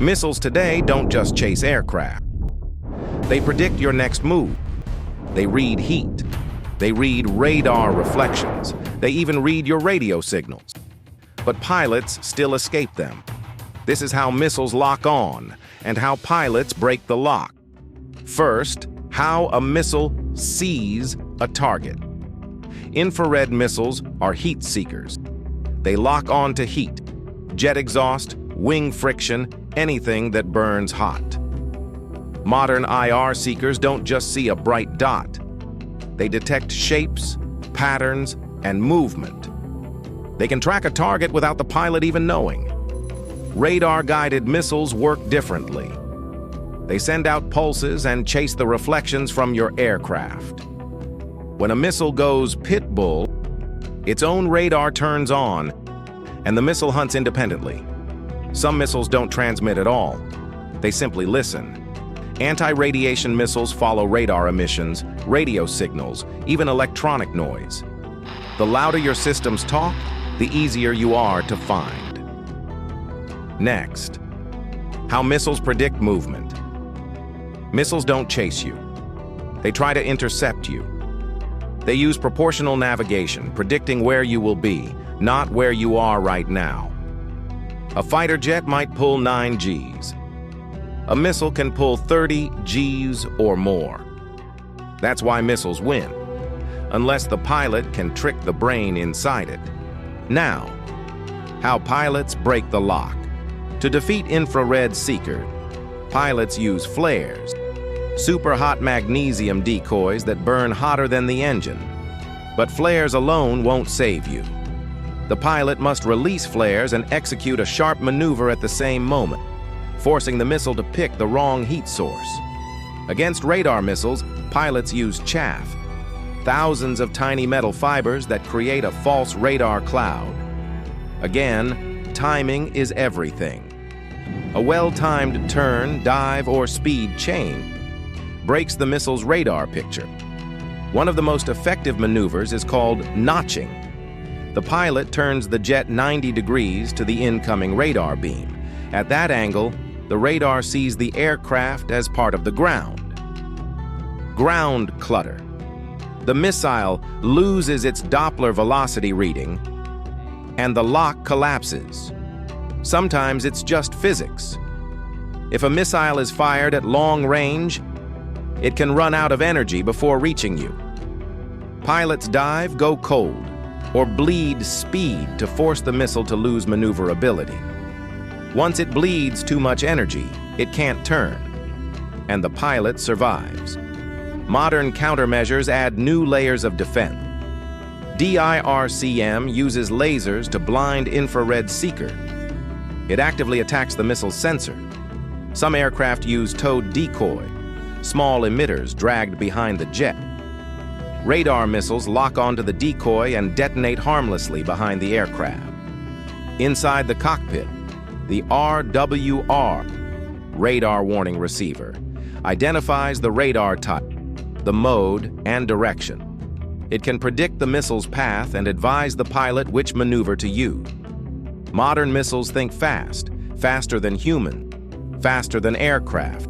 Missiles today don't just chase aircraft. They predict your next move. They read heat. They read radar reflections. They even read your radio signals. But pilots still escape them. This is how missiles lock on and how pilots break the lock. First, how a missile sees a target. Infrared missiles are heat seekers. They lock on to heat, jet exhaust, wing friction, anything that burns hot. Modern IR seekers don't just see a bright dot. They detect shapes, patterns, and movement. They can track a target without the pilot even knowing. Radar-guided missiles work differently. They send out pulses and chase the reflections from your aircraft. When a missile goes pitbull, its own radar turns on, and the missile hunts independently. Some missiles don't transmit at all. They simply listen. Anti-radiation missiles follow radar emissions, radio signals, even electronic noise. The louder your systems talk, the easier you are to find. Next, how missiles predict movement. Missiles don't chase you. They try to intercept you. They use proportional navigation, predicting where you will be, not where you are right now. A fighter jet might pull 9 Gs. A missile can pull 30 Gs or more. That's why missiles win, unless the pilot can trick the brain inside it. Now, how pilots break the lock. To defeat infrared seekers, pilots use flares, super hot magnesium decoys that burn hotter than the engine. But flares alone won't save you. The pilot must release flares and execute a sharp maneuver at the same moment, forcing the missile to pick the wrong heat source. Against radar missiles, pilots use chaff, thousands of tiny metal fibers that create a false radar cloud. Again, timing is everything. A well-timed turn, dive, or speed change breaks the missile's radar picture. One of the most effective maneuvers is called notching. The pilot turns the jet 90 degrees to the incoming radar beam. At that angle, the radar sees the aircraft as part of the ground. Ground clutter. The missile loses its Doppler velocity reading, and the lock collapses. Sometimes it's just physics. If a missile is fired at long range, it can run out of energy before reaching you. Pilots dive, go cold, or bleed speed to force the missile to lose maneuverability. Once it bleeds too much energy, it can't turn, and the pilot survives. Modern countermeasures add new layers of defense. DIRCM uses lasers to blind infrared seeker. It actively attacks the missile's sensor. Some aircraft use towed decoy, small emitters dragged behind the jet. Radar missiles lock onto the decoy and detonate harmlessly behind the aircraft. Inside the cockpit, the RWR, radar warning receiver, identifies the radar type, the mode, and direction. It can predict the missile's path and advise the pilot which maneuver to use. Modern missiles think fast, faster than human, faster than aircraft,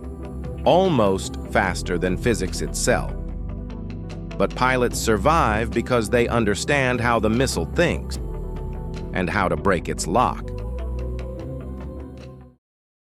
almost faster than physics itself. But pilots survive because they understand how the missile thinks and how to break its lock.